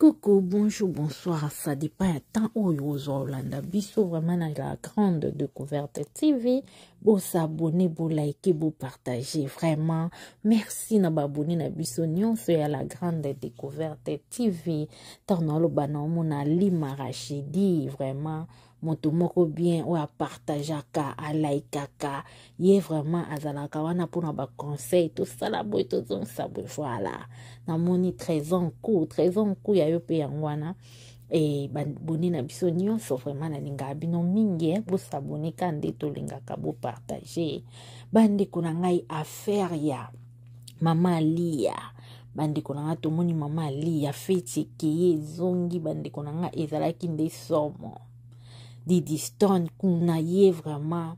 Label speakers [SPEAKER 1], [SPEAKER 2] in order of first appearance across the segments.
[SPEAKER 1] Coucou, bonjour, bonsoir, ça dépend du temps où vous Orlando. Bisous vraiment dans la grande découverte TV. Vous s'abonner, vous liker, vous partager. Vraiment, merci na baboni na bisous c'est à la grande découverte TV. Torno lo banon mona Lima Rachidi, vraiment. Moto moko bien ou à partager ka à like ka yé vraiment azalaka wana pour na ba conseil tout ça la boy tout ça voilà na moni très en cours ya yo pe yangwana et boni na biso nyonso vraiment na linga bino mingi bo s'abonner ka ndeto linga ka bo partager bande kuna ngai affaire ya mama Lia bande kuna nga to moni mama Lia feti ki zongi bande kuna nga ezalaki nde somo Didi Stone kuna ye vraiment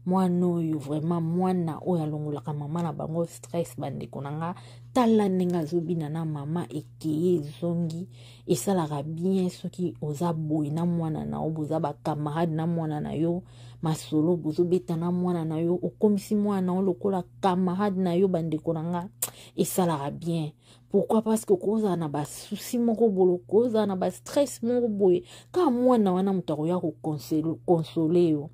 [SPEAKER 1] moi no yo vraiment moi na oya longola ka mama na bango stress bande konanga tala ninga zobina na mama ekeye zongi esalaka bien soki oza boy na mwana na oboza ba camarade na mwana na yo masolo bozo beta na mwana na yo okomisi mwana na lokola camarade na yo bande konanga esalaka bien. Pourquoi? Parce que koza na ba souci moko bolo koza na ba stress moko boy ka mwana wana mutako ya ko consoler yo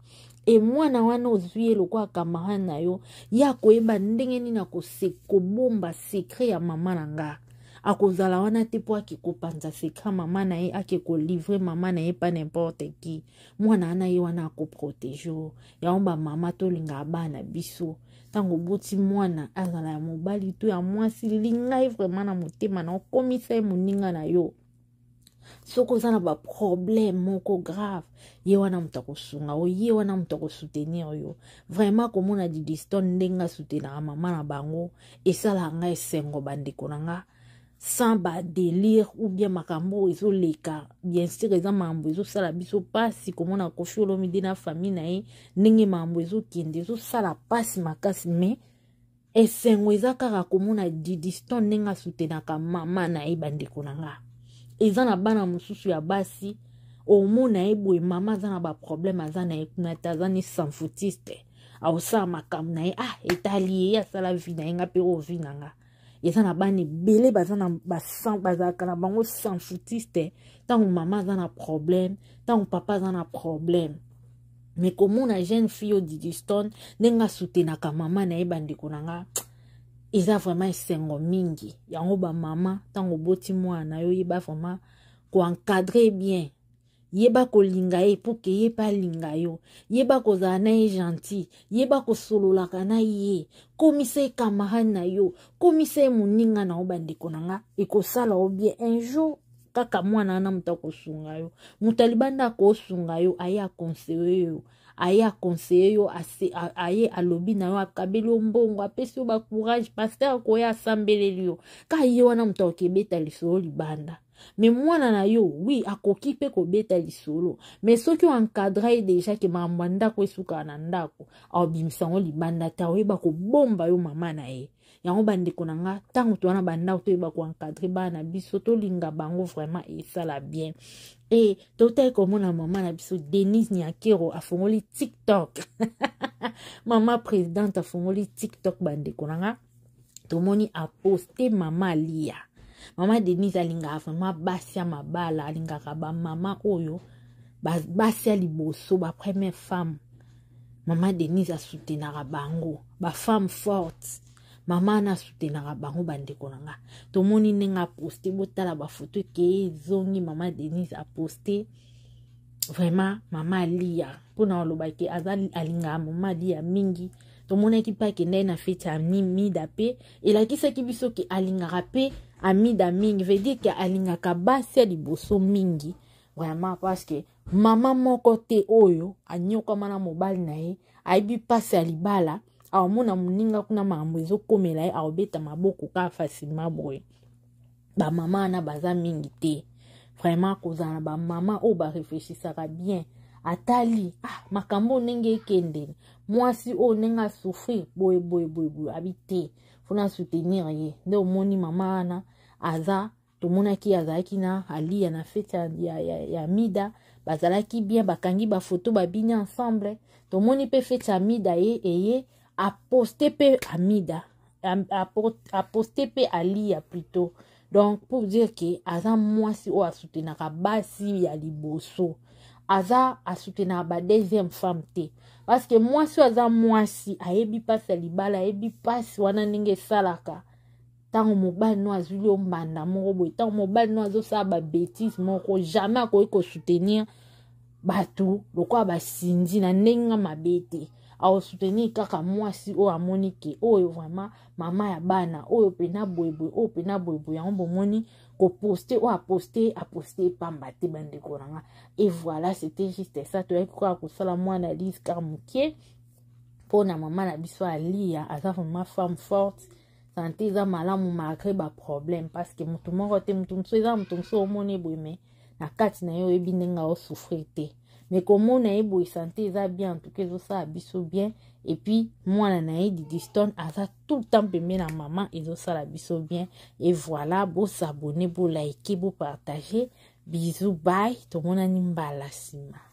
[SPEAKER 1] e mwana wana ozuye lokwa camarade na yo ya koyeba ndenge nini na kobomba secret ya mama na nga akozala wana te po akikopanza secret mama na ye akeko livrer mama na ye pas n'importe qui mwana wana ye wana akoproteger ya omba mama to linga bana biso tango boti mwana azala ya mobali to ya mwasi linga vraiment na motema na okomisa moninga na yo soko zana ba problème moko grave ye wana mutako sunga o ye wana mutako soutenir yo vraiment komona Didi Stone ndenga soutenir mama na bango esala nga esengo bandeko nanga sans ba délire ou bien makambo ezo leka bien sûr eza mambo ezo sala biso pasi komona Koffi Olomide na famille na ye ndenge mambo ezo kende ezo sala pasi makasi mais esengo eza kaka komona Didi Stone ndenga soutenir mama na ye bandeko nanga eza na bana mususu ya basi omona eboye mama zana ba problème azana ekuna tazani sans foutiste aosa makam na ye etali ya sala vie na nga pe o vie nanga eza na bani belé bazana bazaka na bango sans foutiste tant mama zana problème tant papa zana problème mais komona jeune fille Didi Stone nenga soutenaka mama na ye bandeko nanga eza vraiment esengo mingi yango ba mama tango boti mwana yo yeba vraiment ko encadrer bien yeba ko linga ye pour que ye pa linga yo yeba ko za na ye gentil yeba ko solola kana ye komise camarade na yo komise muninga na obandiko nanga ekosala o bien un jour kaka mwana na mutako sunga yo mutalibanda ko sunga yo aya conseiller yo aya conseiller yo aye alobi na yo akabeli mbongo apesi yo ba courage pasteur ko ya sambeleli yo ka ye wana mutako kebeta lisolo libanda mais mwana na yo oui akoki pe ko beta lisolo mais soki o encadrer déjà ke mamba ndako esuka na ndako abimisa ngo libanda ta oyeba ko bomba yo mama na ye yango bandeko nanga tango to wana banda to yeba ko encadrer bana biso to linga bango vraiment esala bien et totai komona mama na biso Denise Nyakero afongoli TikTok mama présidente afongoli TikTok bandeko nanga tomoni a poster mama Lia mama Denise alinga vraiment basia mabala alinga ba mama oyo basia liboso ba première femme mama Denise a soutenir bango ba femme forte mama na soutenir bango bandeko nanga tomoni nenga poster botala ba photo ke zongi mama Denise a poster vraiment mama Lia pona olobaki azali alinga mama Lia mingi tomona ki pa ke na fete a mida pe elakisa ki biso ke alinga pe amida mingi veut dire que alinga ka basi liboso mingi vraiment parce que mama moko te oyo anyoka mana mobali na ye aibi pasi alibala amona muninga kuna mambo ezo komela ye aobeta maboko ka facilement boy ba mama na baza mingi te vraiment kozana ba mama o ba réfléchissaka bien atali makambo nenge ekende mwasi o nenga souffrir boy habité fona soutenir ye nde omoni mama ana aza tomonaki azalaki na Alia na fete ya mida bazalaki bien bakangi ba photo babini ensemble tomoni pe fete ya mida ye eye a poster pe Amida a poster pe Alia plutôt Donc pour dire que aza mwasi o asoutenaka basi ya liboso aza asoutenaka ba deuxième femme te parce que mwasi aza mwasi ayebi pasi ya libala ayebi pasi wana ndenge esalaka tango mobali no azuli ombanda moko boye tango mobali no azosala babétise moko jamais akoki kosoutenir bato lokola basindi na ndenge mabe te aosoutenir kaka mwasi oyo amoni ke oyo vraiment mama ya bana oyo pena boyeboye oyo pena boyeboye yango bomoni koposte oyo aposte epamba te bandeko nanga. Et voilà, c'était juste ça. Toyaki koka kosala mwa analyse kaka mokie mpona mama na biso alia aza vraiment femme forte santé eza malamu malgré baproblème parce que moto moko te moto mosusu eza moto mosusu omoni boye me na kati na ye oyebi ndenge osouffrir te mais komona ye boye santé eza bien en tout cas ezosala biso bien et puis mwana na ye Didiston aza tout le temps pembeni na mama ezosala biso bien. Et voilà, bosabone bolike bopartage bisous bye tomonani mbala nsima.